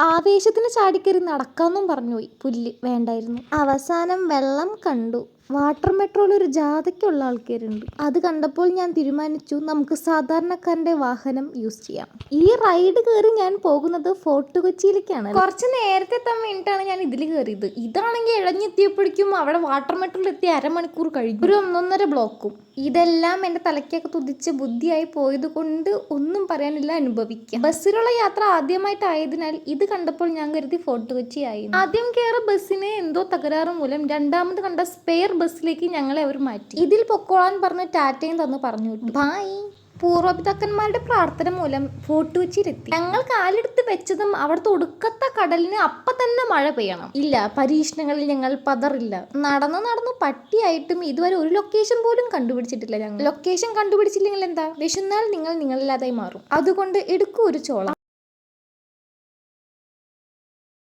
ആവേശത്തിന് ചാടിക്കറി നടക്കാന്നും പറഞ്ഞുപോയി. പുല്ല് വേണ്ടായിരുന്നു. അവസാനം വെള്ളം കണ്ടു. വാട്ടർ മെട്രോയിൽ ഒരു ജാഥയ്ക്കുള്ള ആൾക്കാരുണ്ട്. അത് കണ്ടപ്പോൾ ഞാൻ തീരുമാനിച്ചു നമുക്ക് സാധാരണക്കാരൻ്റെ വാഹനം യൂസ് ചെയ്യാം. ഈ റൈഡ് കയറി ഞാൻ പോകുന്നത് ഫോർട്ട് കൊച്ചിയിലേക്കാണ്. കുറച്ച് നേരത്തെ എത്താൻ വേണ്ടിയിട്ടാണ് ഞാൻ ഇതിൽ കയറിയത്. ഇതാണെങ്കിൽ ഇഴഞ്ഞെത്തിയപ്പോഴേക്കും അവിടെ വാട്ടർ മെട്രോയിൽ എത്തി അരമണിക്കൂർ കഴിഞ്ഞു. ഒരു 1.5 ബ്ലോക്കും. ഇതെല്ലാം എൻ്റെ തലയ്ക്കൊക്കെ തുതിച്ച് ബുദ്ധിയായി പോയത് കൊണ്ട് ഒന്നും പറയാനില്ല, അനുഭവിക്കാം. ബസ്സിലുള്ള യാത്ര ആദ്യമായിട്ടായതിനാൽ ഇത് കണ്ടപ്പോൾ ഞാൻ കരുതി ഫോർട്ട് കൊച്ചി ആയി. ആദ്യം കയറിയ ബസ്സിന് എന്തോ തകരാറ് മൂലം രണ്ടാമത് കണ്ട സ്പെയർ ബസ്സിലേക്ക് ഞങ്ങളെ അവർ മാറ്റി. ഇതിൽ പൊക്കോളാൻ പറഞ്ഞ് ടാറ്റയും തന്നു പറഞ്ഞു വിട്ടു. ബായ്. പൂർവ്വപിതാക്കന്മാരുടെ പ്രാർത്ഥന മൂലം ഫോർട്ട് കൊച്ചിയിലെത്തി. ഞങ്ങൾ കാലെടുത്ത് വെച്ചതും അവിടുത്തെ ഒടുക്കത്തെ കടലിന് അപ്പം തന്നെ മഴ പെയ്യണം. ഇല്ല, പരീക്ഷണങ്ങളിൽ ഞങ്ങൾ പതറില്ല. നടന്നു പട്ടിയായിട്ടും ഇതുവരെ ഒരു ലൊക്കേഷൻ പോലും കണ്ടുപിടിച്ചിട്ടില്ല ഞങ്ങൾ. ലൊക്കേഷൻ കണ്ടുപിടിച്ചില്ലെങ്കിൽ എന്താ, വിശന്നാൽ നിങ്ങൾ നിങ്ങളില്ലാതായി മാറും. അതുകൊണ്ട് എടുക്കൂ ഒരു ചോളം.